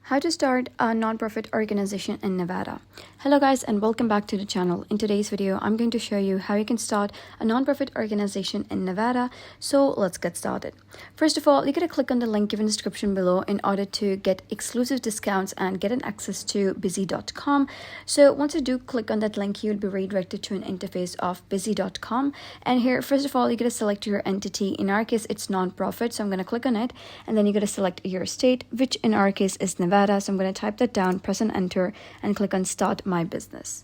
How to start a nonprofit organization in Nevada. Hello guys, and welcome back to the channel. In today's video, I'm going to show you how you can start a nonprofit organization in Nevada. So let's get started. First of all, you gotta click on the link given in the description below in order to get exclusive discounts and get an access to busy.com. So once you do click on that link, you'll be redirected to an interface of busy.com. And here, first of all, you gotta select your entity. In our case, it's nonprofit, so I'm gonna click on it, and then you gotta select your state, which in our case is Nevada. So I'm going to type that down, press and enter, and click on Start My Business.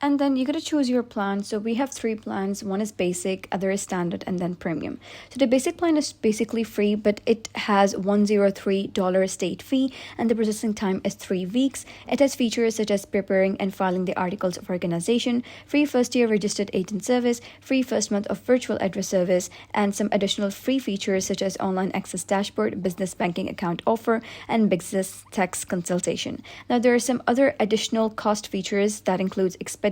And then you got to choose your plan. So we have three plans. One is basic, other is standard, and then premium. So the basic plan is basically free, but it has $103 state fee, and the processing time is 3 weeks. It has features such as preparing and filing the articles of organization, free first year registered agent service, free first month of virtual address service, and some additional free features such as online access dashboard, business banking account offer, and business tax consultation. Now there are some other additional cost features that includes expedited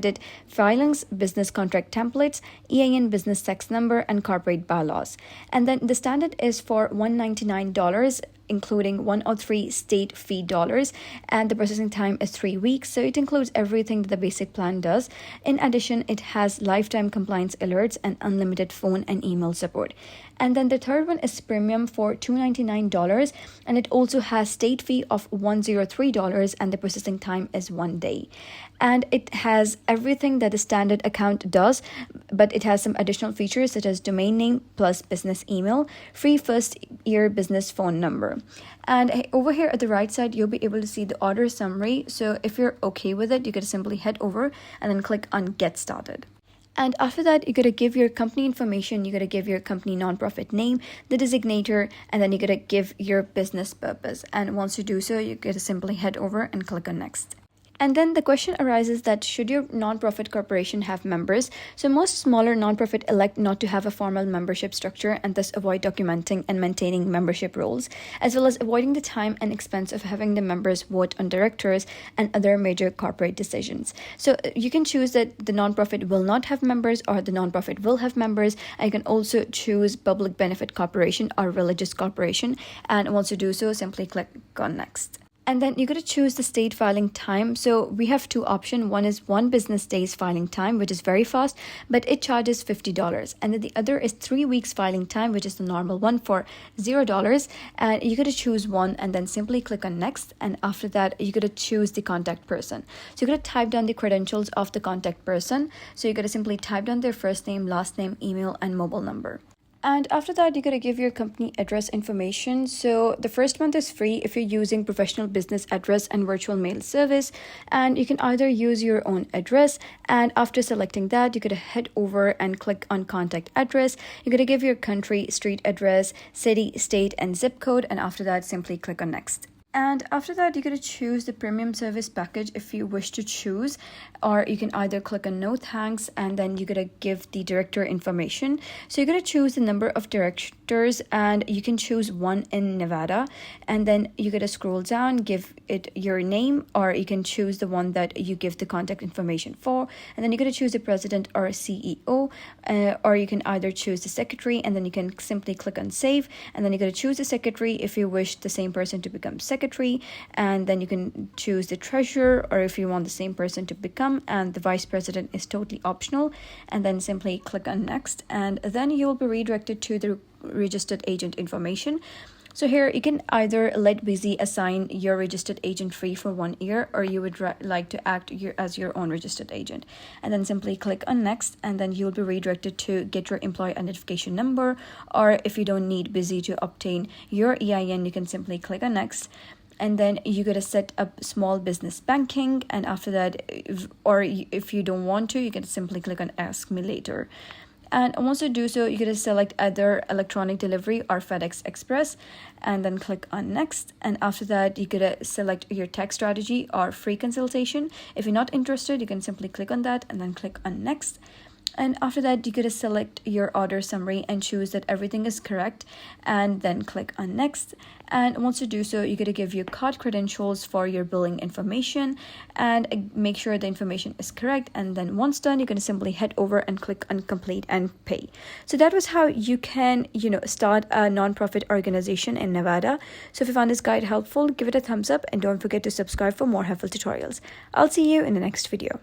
filings, business contract templates, EIN business tax number, and corporate bylaws. And then the standard is for $199, including $103 state fee dollars, and the processing time is 3 weeks. So it includes everything that the basic plan does. In addition, it has lifetime compliance alerts and unlimited phone and email support. And then the third one is premium for $299, and it also has state fee of $103, and the processing time is 1 day. And it has everything that the standard account does, but it has some additional features such as domain name plus business email, free first year business phone number. And over here at the right side, you'll be able to see the order summary. So if you're okay with it, you can simply head over and then click on Get Started. And after that, you gotta give your company information, you gotta give your company nonprofit name, the designator, and then you gotta give your business purpose. And once you do so, you gotta simply head over and click on Next. And then the question arises that should your nonprofit corporation have members? So most smaller nonprofit elect not to have a formal membership structure and thus avoid documenting and maintaining membership rules, as well as avoiding the time and expense of having the members vote on directors and other major corporate decisions. So you can choose that the nonprofit will not have members or the nonprofit will have members, and you can also choose public benefit corporation or religious corporation. And once you do so, simply click on Next. And then you got to choose the state filing time. So we have two options. One is 1 business days filing time, which is very fast, but it charges $50. And then the other is 3 weeks filing time, which is the normal one for $0. And you got to choose one and then simply click on Next. And after that, you got to choose the contact person. So you got to type down the credentials of the contact person. So you got to simply type down their first name, last name, email, and mobile number. And after that, you gotta give your company address information. So the first month is free if you're using professional business address and virtual mail service. And you can either use your own address. And after selecting that, you gotta head over and click on contact address. You gotta give your country, street address, city, state, and zip code. And after that, simply click on Next. And after that, you gotta choose the premium service package if you wish to choose, or you can either click on No Thanks, and then you gotta give the director information. So you gotta choose the number of directors, and you can choose one in Nevada, and then you gotta scroll down, give it your name, or you can choose the one that you give the contact information for, and then you gotta choose the president or CEO, or you can either choose the secretary, and then you can simply click on Save, and then you gotta choose the secretary if you wish the same person to become secretary, and then you can choose the treasurer, or if you want the same person to become, and the vice president is totally optional, and then simply click on Next, and then you will be redirected to the registered agent information. So here you can either let Busy assign your registered agent free for 1 year, or you would like to act as your own registered agent, and then simply click on Next, and then you'll be redirected to get your employee identification number, or if you don't need Busy to obtain your EIN, you can simply click on Next. And then you gotta set up small business banking, and after that, if you don't want to, you can simply click on Ask Me Later. And once you do so, you gotta select either electronic delivery or FedEx Express, and then click on Next. And after that, you gotta select your tax strategy or free consultation. If you're not interested, you can simply click on that and then click on Next. And after that, you gotta select your order summary and choose that everything is correct, and then click on next. And once you do so, you gotta give your card credentials for your billing information and make sure the information is correct. And then once done, you're gonna simply head over and click on complete and pay. So that was how you can, start a non-profit organization in Nevada. So if you found this guide helpful, give it a thumbs up and don't forget to subscribe for more helpful tutorials. I'll see you in the next video.